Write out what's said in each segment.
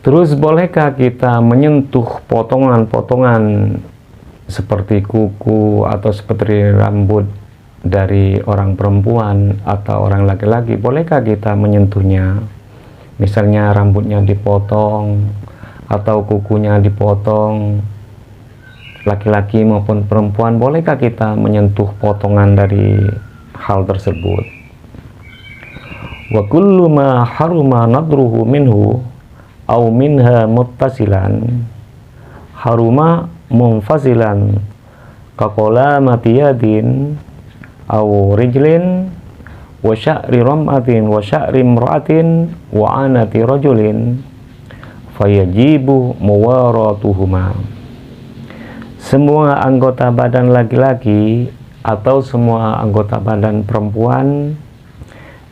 Terus bolehkah kita menyentuh potongan-potongan seperti kuku atau seperti rambut dari orang perempuan atau orang laki-laki? Bolehkah kita menyentuhnya? Misalnya rambutnya dipotong atau kukunya dipotong, laki-laki maupun perempuan, bolehkah kita menyentuh potongan dari hal tersebut? Wa kullu ma haruma nadruhu minhu au minha muttasilan haruma munfasilan kaqala matiyadin au rijlin wa sya'ri ram'atin wa sya'ri imra'atin wa anati rajulin fayajibu muwaratuhuma. Semua anggota badan laki-laki atau semua anggota badan perempuan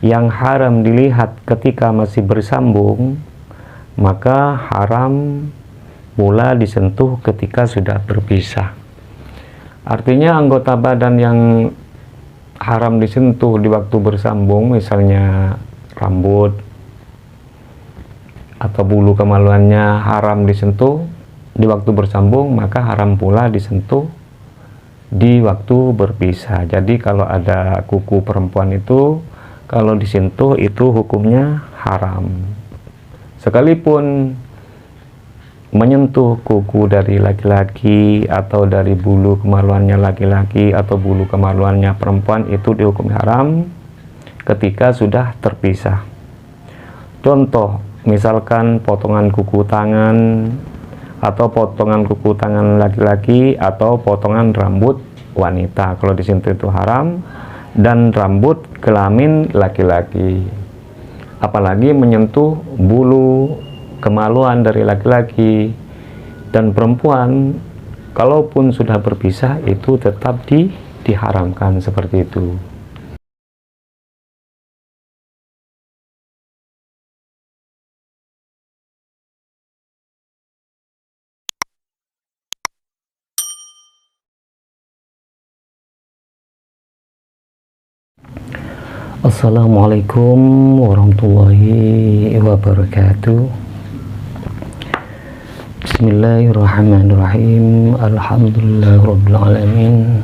yang haram dilihat ketika masih bersambung, maka haram pula disentuh ketika sudah berpisah. Artinya anggota badan yang haram disentuh di waktu bersambung, misalnya rambut atau bulu kemaluannya haram disentuh di waktu bersambung, maka haram pula disentuh di waktu berpisah. Jadi kalau ada kuku perempuan itu, kalau disentuh itu hukumnya haram. Sekalipun menyentuh kuku dari laki-laki atau dari bulu kemaluannya laki-laki atau bulu kemaluannya perempuan, itu dihukum haram ketika sudah terpisah. Contoh, misalkan potongan kuku tangan atau potongan kuku tangan laki-laki atau potongan rambut wanita, kalau disentuh itu haram, dan rambut kelamin laki-laki. Apalagi menyentuh bulu kemaluan dari laki-laki dan perempuan, kalaupun sudah berpisah itu tetap diharamkan seperti itu. Assalamualaikum warahmatullahi wabarakatuh. Bismillahirrahmanirrahim. Alhamdulillahirabbil alamin.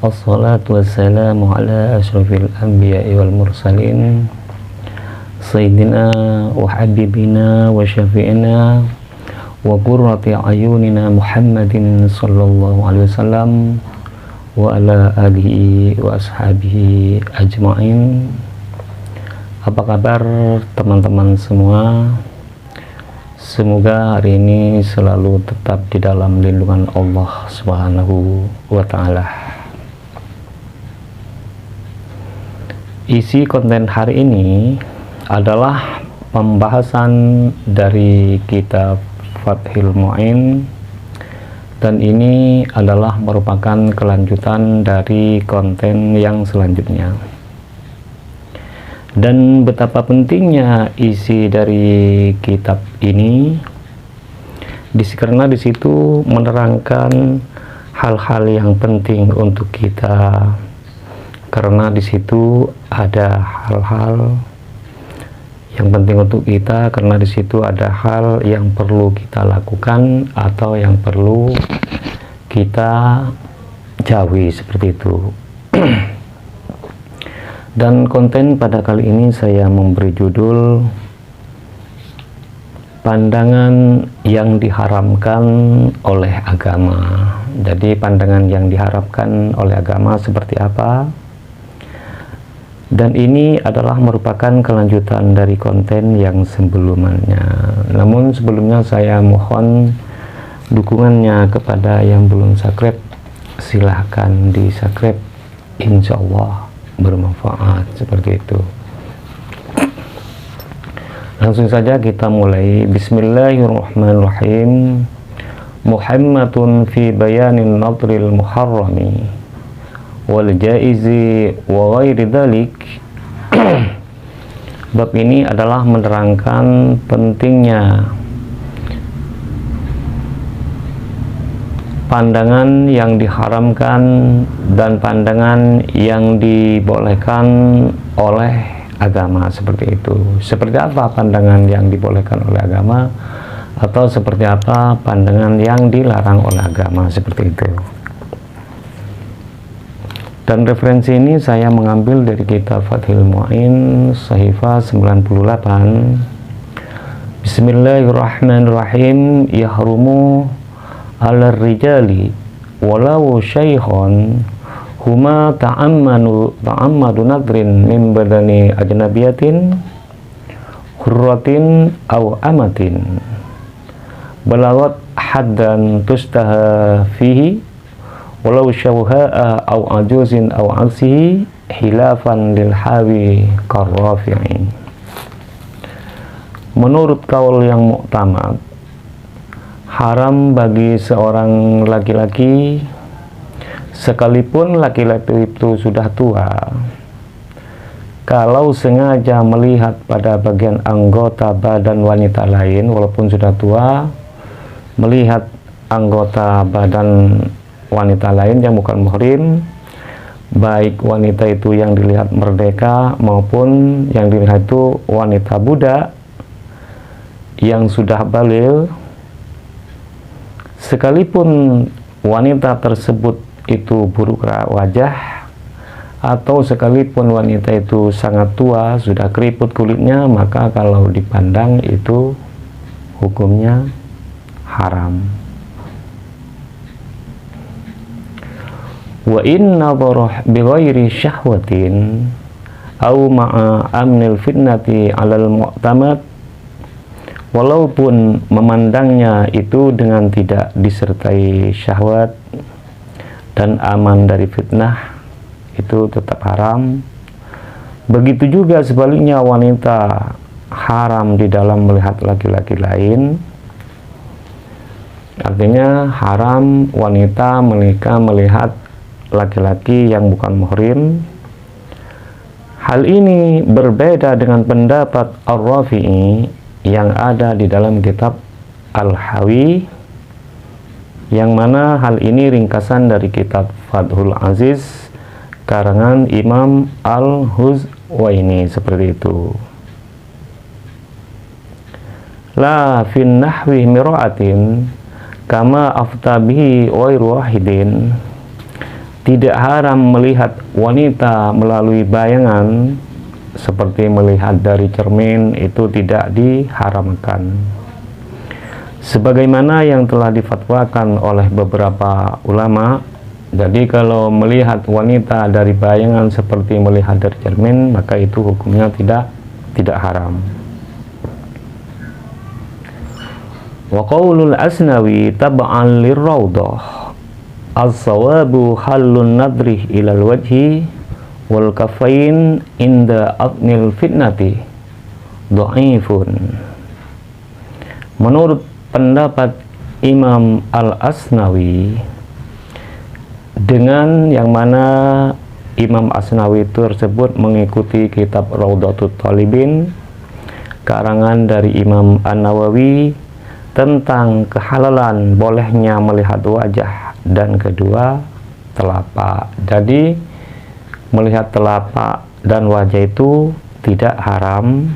Wassalatu wassalamu ala asyrafil anbiya'i wal mursalin sayyidina wa habibina wa syafi'ina wa qurrati ayunina Muhammadin sallallahu alaihi wasallam wa ala alihi wa ashabihi ajma'in. Apa kabar teman-teman semua? Semoga hari ini selalu tetap di dalam lindungan Allah Subhanahu wa ta'ala. Isi konten hari ini adalah pembahasan dari kitab Fathul Mu'in, dan ini adalah merupakan kelanjutan dari konten yang selanjutnya. Dan betapa pentingnya isi dari kitab ini, karena di situ menerangkan hal-hal yang penting untuk kita, karena di situ ada hal-hal yang penting untuk kita, karena di situ ada hal yang perlu kita lakukan atau yang perlu kita jauhi, seperti itu. Dan konten pada kali ini saya memberi judul pandangan yang diharamkan oleh agama. Jadi pandangan yang diharapkan oleh agama seperti apa? Dan ini adalah merupakan kelanjutan dari konten yang sebelumnya. Namun sebelumnya saya mohon dukungannya kepada yang belum subscribe, silahkan di subscribe, insya Allah bermanfaat, seperti itu. Langsung saja kita mulai. Bismillahirrahmanirrahim. Muhammadun fi bayanin nadril muharrami wal jaizi wa ghairi dhalik. Bab ini adalah menerangkan pentingnya pandangan yang diharamkan dan pandangan yang dibolehkan oleh agama seperti itu. Seperti apa pandangan yang dibolehkan oleh agama, atau seperti apa pandangan yang dilarang oleh agama, seperti itu. Dan referensi ini saya mengambil dari kitab Fathul Mu'in Sahifah 98. Bismillahirrahmanirrahim. Yahrumu ala rijali walau syaihon huma ta'ammadu nadrin min badani ajnabiyatin hurratin aw amatin balawat haddan tustaha fihi walau syawha'a aw ajuzin aw aksihi hilafan lil hawi karrafi'i. Menurut kaul yang muktamad, haram bagi seorang laki-laki, sekalipun laki-laki itu sudah tua, kalau sengaja melihat pada bagian anggota badan wanita lain, walaupun sudah tua, melihat anggota badan wanita lain yang bukan muhrim, baik wanita itu yang dilihat merdeka maupun yang dilihat itu wanita budak yang sudah baligh, sekalipun wanita tersebut itu buruk wajah, atau sekalipun wanita itu sangat tua, sudah keriput kulitnya, maka kalau dipandang itu hukumnya haram. Wa in nadharah bi ghairi syahwatin aw ma'a amnil fitnati 'alal mu'tamad, walaupun memandangnya itu dengan tidak disertai syahwat dan aman dari fitnah, itu tetap haram. Begitu juga sebaliknya, wanita haram di dalam melihat laki-laki lain. Artinya haram wanita menikah melihat laki-laki yang bukan muhrim. Hal ini berbeda dengan pendapat Ar-Rafi'i yang ada di dalam kitab Al-Hawi, yang mana hal ini ringkasan dari kitab Fathul Aziz karangan Imam Al-Huzwaini, seperti itu. La fin nahwi mira'atin kama aftabihi ghairu wahidin. Tidak haram melihat wanita melalui bayangan seperti melihat dari cermin, itu tidak diharamkan, sebagaimana yang telah difatwakan oleh beberapa ulama. Jadi kalau melihat wanita dari bayangan seperti melihat dari cermin, maka itu hukumnya tidak haram. Wa qaulul Asnawi tab'an lirrawdah as-sawabu halun nadrih ilal wajhi wal kafain inda aqnil fitnati dha'ifun. Menurut pendapat Imam Al-Asnawi, dengan yang mana Imam Asnawi tersebut mengikuti kitab Raudhatut Thalibin karangan dari Imam An-Nawawi tentang kehalalan bolehnya melihat wajah dan kedua telapak. Jadi melihat telapak dan wajah itu tidak haram.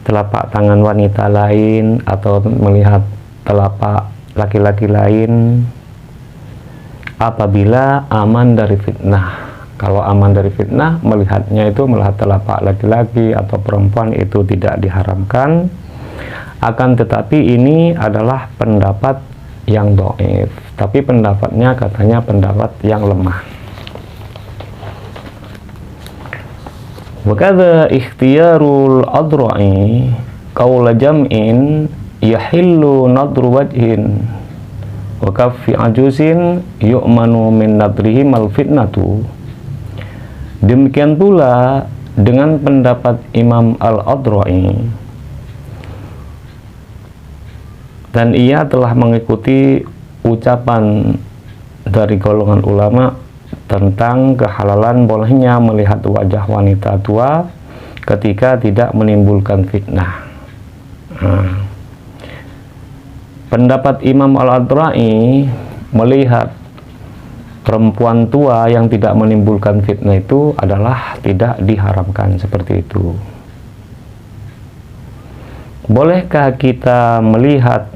Telapak tangan wanita lain atau melihat telapak laki-laki lain apabila aman dari fitnah. Kalau aman dari fitnah, melihatnya itu melihat telapak laki-laki atau perempuan itu tidak diharamkan. Akan tetapi ini adalah pendapat yang dhaif, tapi pendapatnya katanya pendapat yang lemah. Wa kadza ikhtiyarul adra'i qaula jam'in yahillu nadru wajhin wa kaffi ajuzin yu'manu min nadrihi mal fitnatu. Demikian pula dengan pendapat Imam Al-Adra'i, dan ia telah mengikuti ucapan dari golongan ulama tentang kehalalan bolehnya melihat wajah wanita tua ketika tidak menimbulkan fitnah. Pendapat Imam Al-Adra'i melihat perempuan tua yang tidak menimbulkan fitnah itu adalah tidak diharamkan seperti itu. Bolehkah kita melihat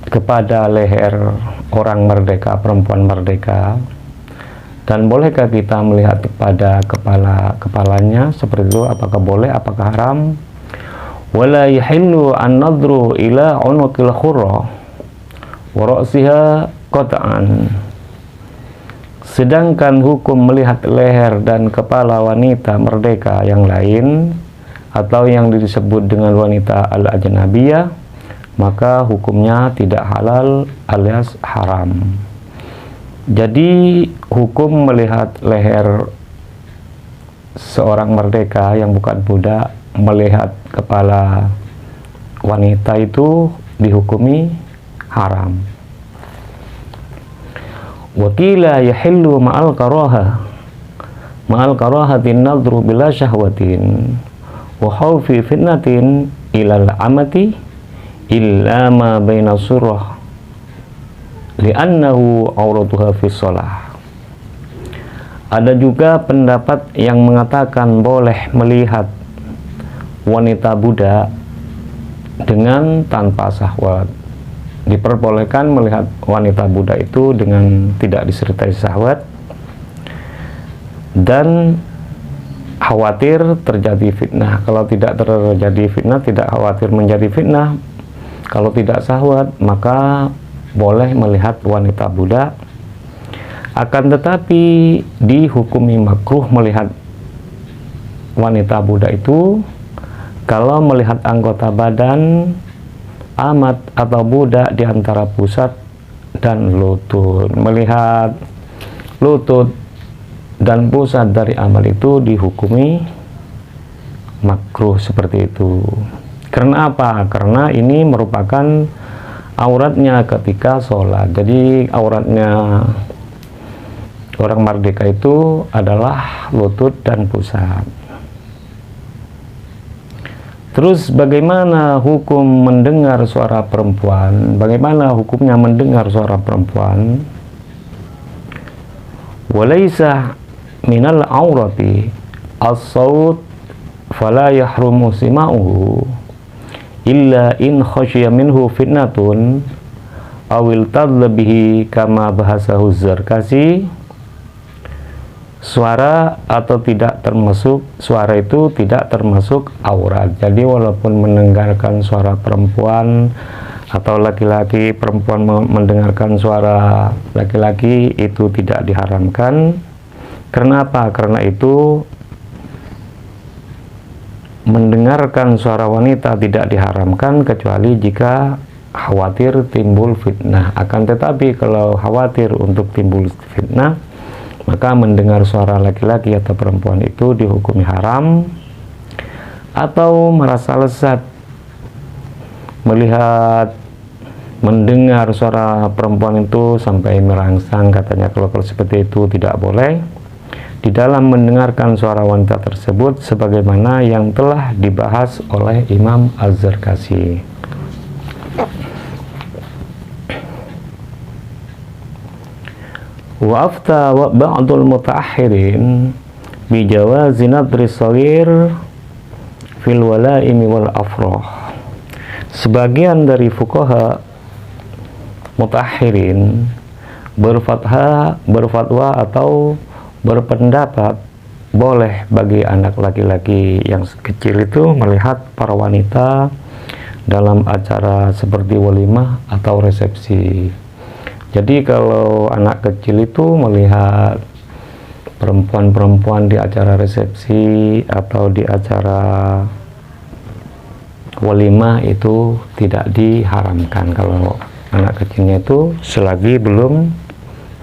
kepada leher orang merdeka, perempuan merdeka, dan bolehkah kita melihat kepada kepalanya seperti itu? Apakah boleh, apakah haram? Wala yahillu an-nadru ila unuqil khurra wa ra'siha qat'an. Sedangkan hukum melihat leher dan kepala wanita merdeka yang lain atau yang disebut dengan wanita al-ajnabiyah, maka hukumnya tidak halal alias haram. Jadi hukum melihat leher seorang merdeka yang bukan budak, melihat kepala wanita itu dihukumi haram. Wakila yahillu ma'al karahatin nadru bila syahwatin wa khawfi fitnatin ilal amati illa ma baina surah li'annahu auratuha fi shalah. Ada juga pendapat yang mengatakan boleh melihat wanita budak dengan tanpa syahwat. Diperbolehkan melihat wanita budak itu dengan tidak disertai syahwat dan khawatir terjadi fitnah. Kalau tidak terjadi fitnah, tidak khawatir menjadi fitnah. Kalau tidak syahwat, maka boleh melihat wanita budak. Akan tetapi dihukumi makruh melihat wanita budak itu kalau melihat anggota badan amat atau budak di antara pusat dan lutut. Melihat lutut dan pusat dari amal itu dihukumi makruh seperti itu. Karena apa? Karena ini merupakan auratnya ketika sholat. Jadi auratnya orang merdeka itu adalah lutut dan pusat. Terus bagaimana hukum mendengar suara perempuan? Bagaimana hukumnya mendengar suara perempuan? Walaysa minal aurati as-saut fala yahrumu sima'uhu illa in khasyiya minhu fitnatun awil tadla bihi kama bahasahu Zarkasi. Suara atau tidak termasuk, suara itu tidak termasuk aurat. Jadi walaupun mendengarkan suara perempuan atau laki-laki, perempuan mendengarkan suara laki-laki itu tidak diharamkan. Karena apa? Karena itu mendengarkan suara wanita tidak diharamkan kecuali jika khawatir timbul fitnah. Akan tetapi kalau khawatir untuk timbul fitnah, maka mendengar suara laki-laki atau perempuan itu dihukumi haram. Atau merasa lezat melihat mendengar suara perempuan itu sampai merangsang, katanya kalau seperti itu tidak boleh di dalam mendengarkan suara wanita tersebut sebagaimana yang telah dibahas oleh Imam Az-Zarkasi. Wa afta ba'dul mutaakhirin bi jawazi nadri shaghir fil wala'im wal afrah. Sebagian dari fuqaha mutaakhirin berfatwa atau berpendapat boleh bagi anak laki-laki yang kecil itu melihat para wanita dalam acara seperti walimah atau resepsi. Jadi kalau anak kecil itu melihat perempuan-perempuan di acara resepsi atau di acara walimah itu tidak diharamkan kalau anak kecilnya itu selagi belum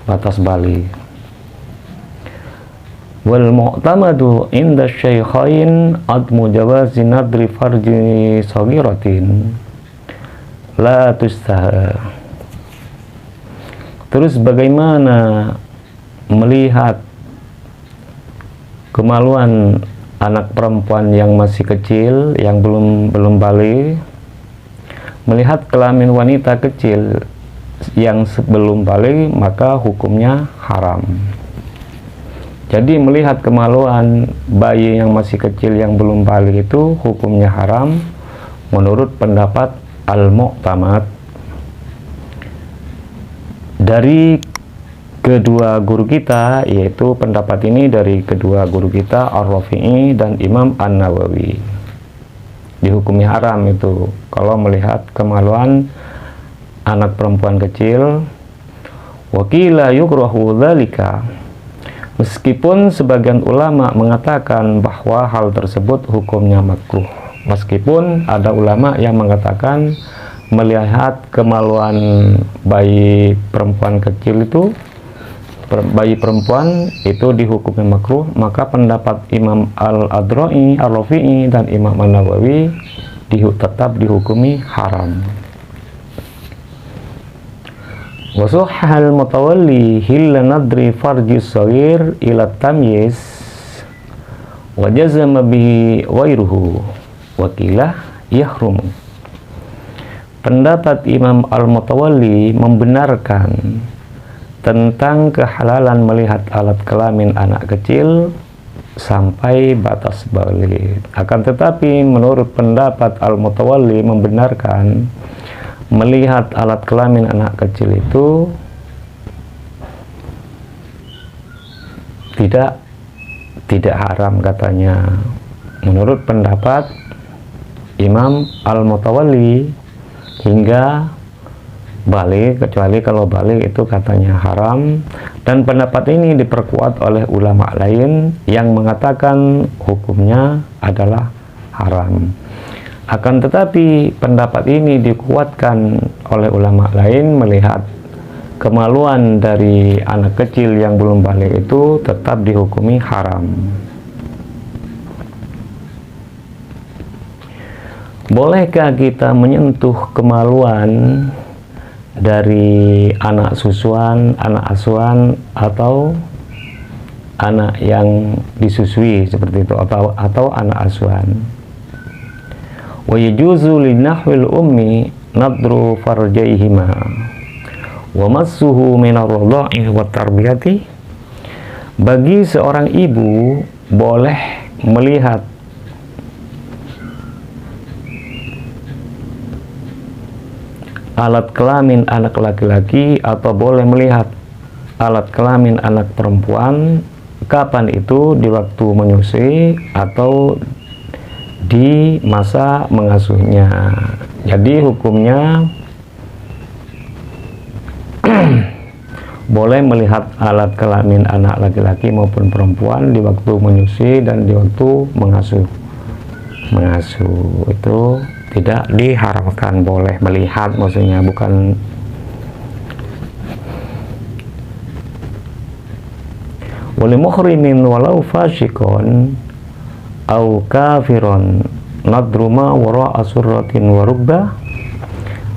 batas balik. Wal mu'tamadu inda syaikhain admu jawazi nadri farji saghiratin la tustaha. Terus bagaimana melihat kemaluan anak perempuan yang masih kecil, yang belum balik, melihat kelamin wanita kecil yang sebelum balik maka hukumnya haram. Jadi melihat kemaluan bayi yang masih kecil yang belum balik itu hukumnya haram menurut pendapat al-mu'tamad dari kedua guru kita, yaitu pendapat ini dari kedua guru kita Ar-Rafi'i dan Imam An-Nawawi. Dihukumi haram itu kalau melihat kemaluan anak perempuan kecil. Wakila yukrahu dzalika, meskipun sebagian ulama mengatakan bahwa hal tersebut hukumnya makruh. Meskipun ada ulama yang mengatakan melihat kemaluan bayi perempuan kecil itu, bayi perempuan itu dihukumnya makruh, maka pendapat Imam Al-Adra'i, Ar-Rafi'i dan Imam An-Nawawi tetap dihukumi haram. Wasuhal mutawalli hilla nadri farji saghir ila tamyiz wa jazama bihi ghairuhu wakilah yahrum. Pendapat Imam Al-Mutawalli membenarkan tentang kehalalan melihat alat kelamin anak kecil sampai batas balik. Akan tetapi menurut pendapat Al-Mutawalli membenarkan melihat alat kelamin anak kecil itu tidak haram katanya. Menurut pendapat Imam Al-Mutawalli hingga balik, kecuali kalau balik itu katanya haram, dan pendapat ini diperkuat oleh ulama lain yang mengatakan hukumnya adalah haram. Akan tetapi pendapat ini dikuatkan oleh ulama lain melihat kemaluan dari anak kecil yang belum balik itu tetap dihukumi haram. Bolehkah kita menyentuh kemaluan dari anak susuan, anak asuhan, atau anak yang disusui seperti itu, atau anak asuhan? Wa yajuzu linahwil ummi nadru farjaihima wa massuhu minar radha'i wa tarbiyati. Bagi seorang ibu boleh melihat alat kelamin anak laki-laki atau boleh melihat alat kelamin anak perempuan. Kapan itu? Di waktu menyusui atau di masa mengasuhnya. Jadi hukumnya boleh melihat alat kelamin anak laki-laki maupun perempuan di waktu menyusui dan di waktu mengasuh itu tidak diharamkan, boleh melihat, maksudnya bukan wali muhrimin walau fasikon au kafiron nadruma wara asurratin warubba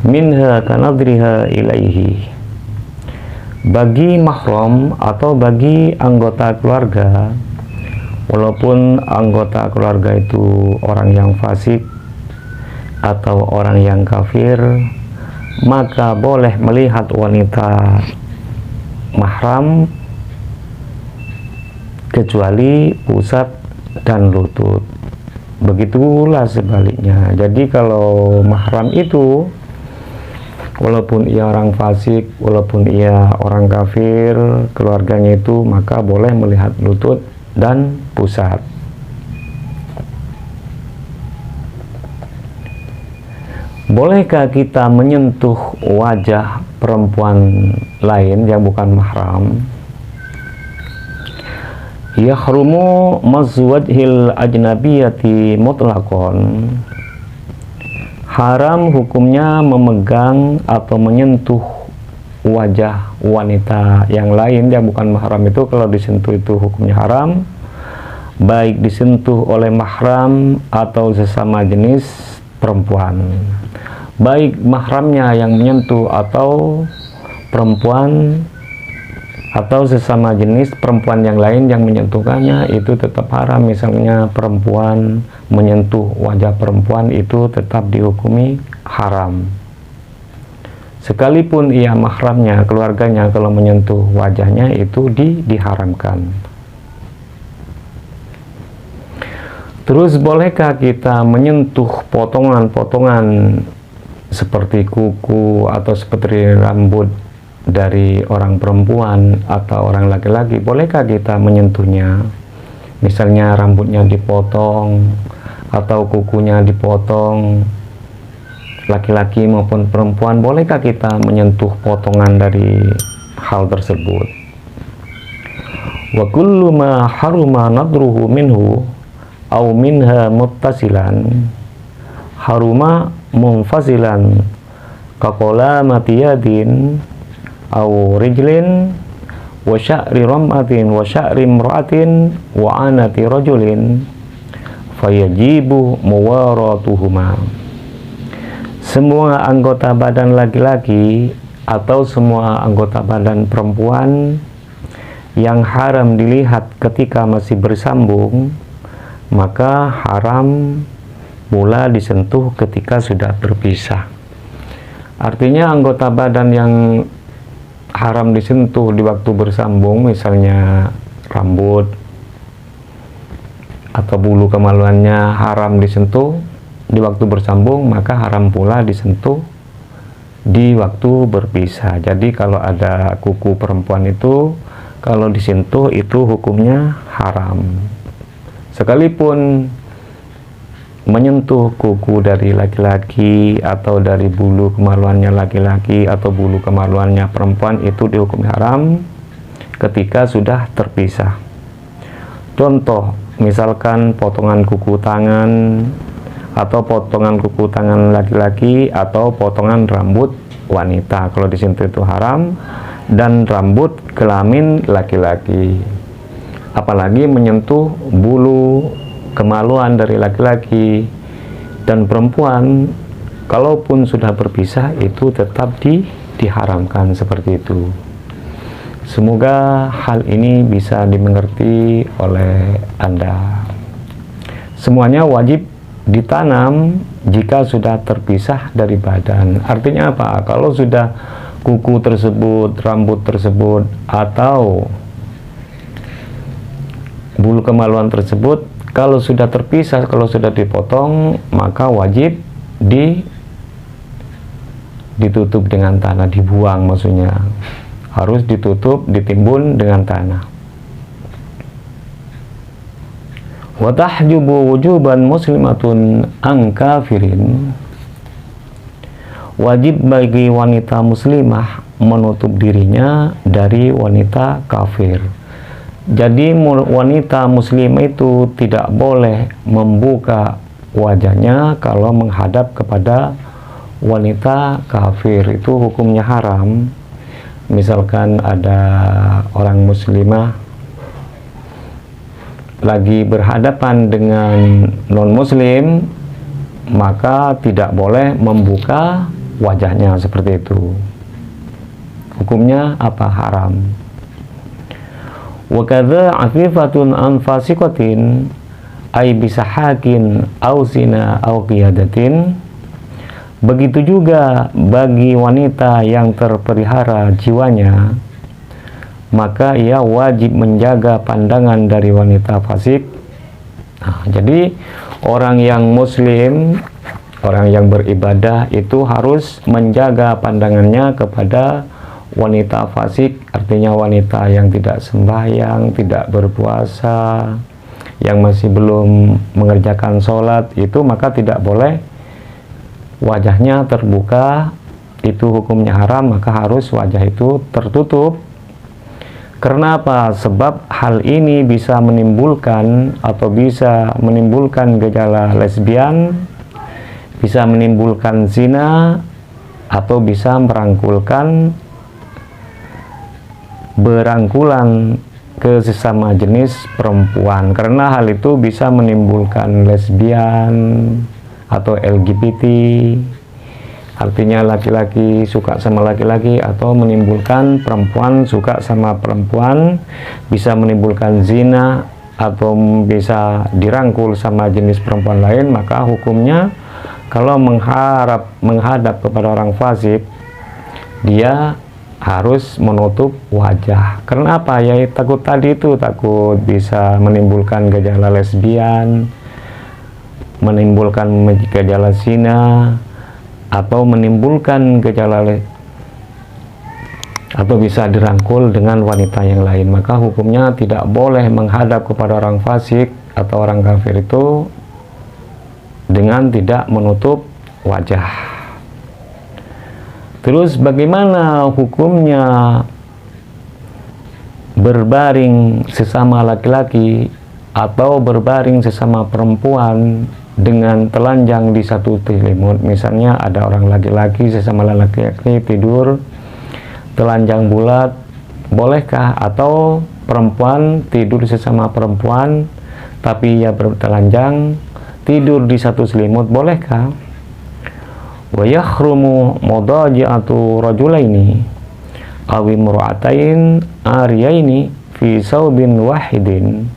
minha kanadriha ilaihi. Bagi mahram atau bagi anggota keluarga, walaupun anggota keluarga itu orang yang fasik atau orang yang kafir, maka boleh melihat wanita mahram kecuali pusat dan lutut. Begitulah sebaliknya. Jadi kalau mahram itu walaupun ia orang fasik, walaupun ia orang kafir, keluarganya itu, maka boleh melihat lutut dan pusat. Bolehkah kita menyentuh wajah perempuan lain yang bukan mahram? Yahrumu mazwajhil ajnabiyati mutlaqon. Haram hukumnya memegang atau menyentuh wajah wanita yang lain yang bukan mahram itu. Kalau disentuh itu hukumnya haram, baik disentuh oleh mahram atau sesama jenis perempuan. Baik mahramnya yang menyentuh atau perempuan atau sesama jenis perempuan yang lain yang menyentuhkannya, itu tetap haram. Misalnya perempuan menyentuh wajah perempuan, itu tetap dihukumi haram. sekalipun ia mahramnya, keluarganya, kalau menyentuh wajahnya itu diharamkan. Terus bolehkah kita menyentuh potongan-potongan seperti kuku atau seperti rambut dari orang perempuan atau orang laki-laki? Bolehkah kita menyentuhnya? Misalnya rambutnya dipotong atau kukunya dipotong, laki-laki maupun perempuan, bolehkah kita menyentuh potongan dari hal tersebut? Wa kullu ma haruma nadruhu minhu aw minha muttasilan haruma munfasilan kaqala matiyadin aw rijlin wa sya'ri ram'atin wa sya'ri imra'atin wa anati rajulin fayajibu muwaratuhuma. Semua anggota badan laki-laki atau semua anggota badan perempuan yang haram dilihat ketika masih bersambung, maka haram pula disentuh ketika sudah berpisah. Artinya anggota badan yang haram disentuh di waktu bersambung, misalnya rambut atau bulu kemaluannya haram disentuh di waktu bersambung, maka haram pula disentuh di waktu berpisah. Jadi kalau ada kuku perempuan itu, kalau disentuh itu hukumnya haram. Sekalipun menyentuh kuku dari laki-laki atau dari bulu kemaluannya laki-laki atau bulu kemaluannya perempuan, itu dihukum haram ketika sudah terpisah. Contoh, misalkan potongan kuku tangan atau potongan kuku tangan laki-laki atau potongan rambut wanita, kalau disentuh itu haram, dan rambut kelamin laki-laki. Apalagi menyentuh bulu kemaluan dari laki-laki dan perempuan, kalaupun sudah berpisah itu tetap diharamkan seperti itu. Semoga hal ini bisa dimengerti oleh Anda. Semuanya wajib ditanam jika sudah terpisah dari badan. Artinya apa? Kalau sudah kuku tersebut, rambut tersebut, atau bulu kemaluan tersebut, kalau sudah terpisah, kalau sudah dipotong, maka wajib ditutup dengan tanah, dibuang maksudnya. Harus ditutup, ditimbun dengan tanah. Wa tahjubu wujuban muslimatun an kafirin. Wajib bagi wanita muslimah menutup dirinya dari wanita kafir. Jadi wanita muslimah itu tidak boleh membuka wajahnya kalau menghadap kepada wanita kafir, itu hukumnya haram. Misalkan ada orang muslimah lagi berhadapan dengan non muslim, maka tidak boleh membuka wajahnya seperti itu. Hukumnya apa? Haram. Wa kadza afifatun an fasiqatin ay bisahakin au zina au qiyadatin. Begitu juga bagi wanita yang terpelihara jiwanya, maka ia wajib menjaga pandangan dari wanita fasik. Jadi orang yang muslim, orang yang beribadah itu harus menjaga pandangannya kepada wanita fasik, artinya wanita yang tidak sembahyang, tidak berpuasa, yang masih belum mengerjakan sholat, itu maka tidak boleh wajahnya terbuka, itu hukumnya haram, maka harus wajah itu tertutup. Karena apa? Sebab hal ini bisa menimbulkan atau bisa menimbulkan gejala lesbian, bisa menimbulkan zina, atau bisa berangkulan ke sesama jenis perempuan. Karena hal itu bisa menimbulkan lesbian atau LGBT, artinya laki-laki suka sama laki-laki, atau menimbulkan perempuan suka sama perempuan, bisa menimbulkan zina, atau bisa dirangkul sama jenis perempuan lain. Maka hukumnya kalau menghadap kepada orang fasik, dia harus menutup wajah. Karena apa? Ya takut tadi itu, takut bisa menimbulkan gejala lesbian, menimbulkan gejala zina, atau menimbulkan gejala atau bisa dirangkul dengan wanita yang lain. Maka hukumnya tidak boleh menghadap kepada orang fasik atau orang kafir itu dengan tidak menutup wajah. Terus bagaimana hukumnya berbaring sesama laki-laki atau berbaring sesama perempuan dengan telanjang di satu selimut? Misalnya ada orang laki-laki sesama laki-laki tidur telanjang bulat, bolehkah? Atau perempuan tidur sesama perempuan tapi ia bertelanjang tidur di satu selimut, bolehkah? Wa yakhrumu mudaji'atu rajulaini aw imra'atain ariyaini fi saubin wahidin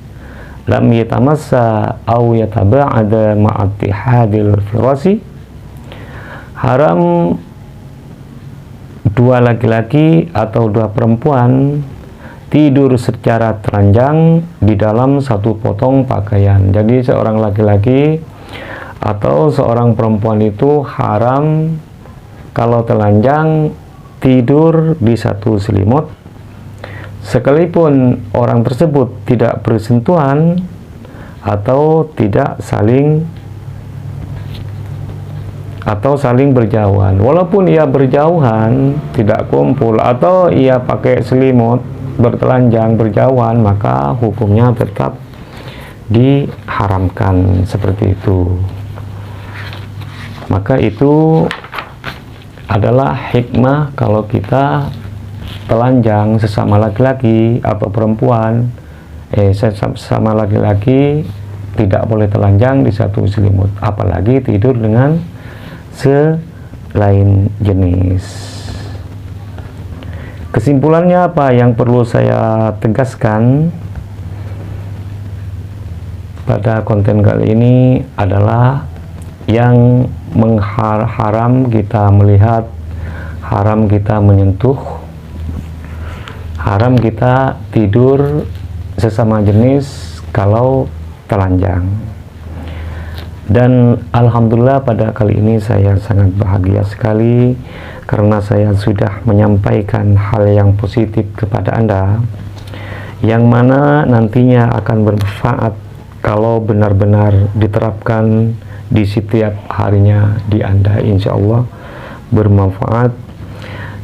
lam yatamassa aw yataba'ada ma'attihadil firasi. Haram dua laki-laki atau dua perempuan tidur secara telanjang di dalam satu potong pakaian. Jadi seorang laki-laki atau seorang perempuan itu haram kalau telanjang tidur di satu selimut, sekalipun orang tersebut tidak bersentuhan atau tidak saling berjauhan. Walaupun ia berjauhan, tidak kumpul, atau ia pakai selimut bertelanjang berjauhan, maka hukumnya tetap diharamkan seperti itu. Maka itu adalah hikmah kalau kita telanjang sesama laki-laki atau perempuan, sesama laki-laki tidak boleh telanjang di satu selimut, apalagi tidur dengan selain jenis. Kesimpulannya apa yang perlu saya tegaskan pada konten kali ini adalah yang haram kita melihat, haram kita menyentuh, haram kita tidur sesama jenis kalau telanjang. Dan alhamdulillah pada kali ini saya sangat bahagia sekali karena saya sudah menyampaikan hal yang positif kepada Anda, yang mana nantinya akan bermanfaat kalau benar-benar diterapkan di setiap harinya di Anda, insya Allah bermanfaat.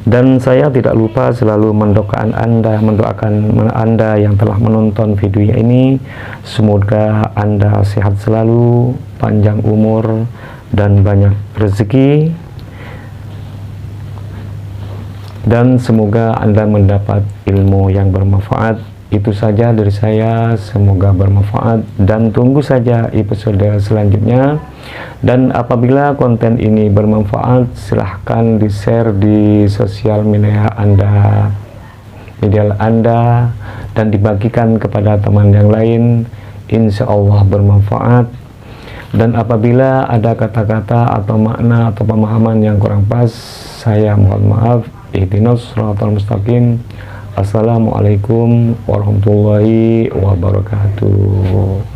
Dan saya tidak lupa selalu mendoakan Anda yang telah menonton video ini, semoga Anda sehat selalu, panjang umur dan banyak rezeki, dan semoga Anda mendapat ilmu yang bermanfaat. Itu saja dari saya, semoga bermanfaat, dan tunggu saja episode selanjutnya. Dan apabila konten ini bermanfaat, silahkan di-share di sosial media Anda, dan dibagikan kepada teman yang lain, insya Allah bermanfaat. Dan apabila ada kata-kata atau makna atau pemahaman yang kurang pas, saya mohon maaf. Ihdinas shiratal mustaqim. Assalamualaikum warahmatullahi wabarakatuh.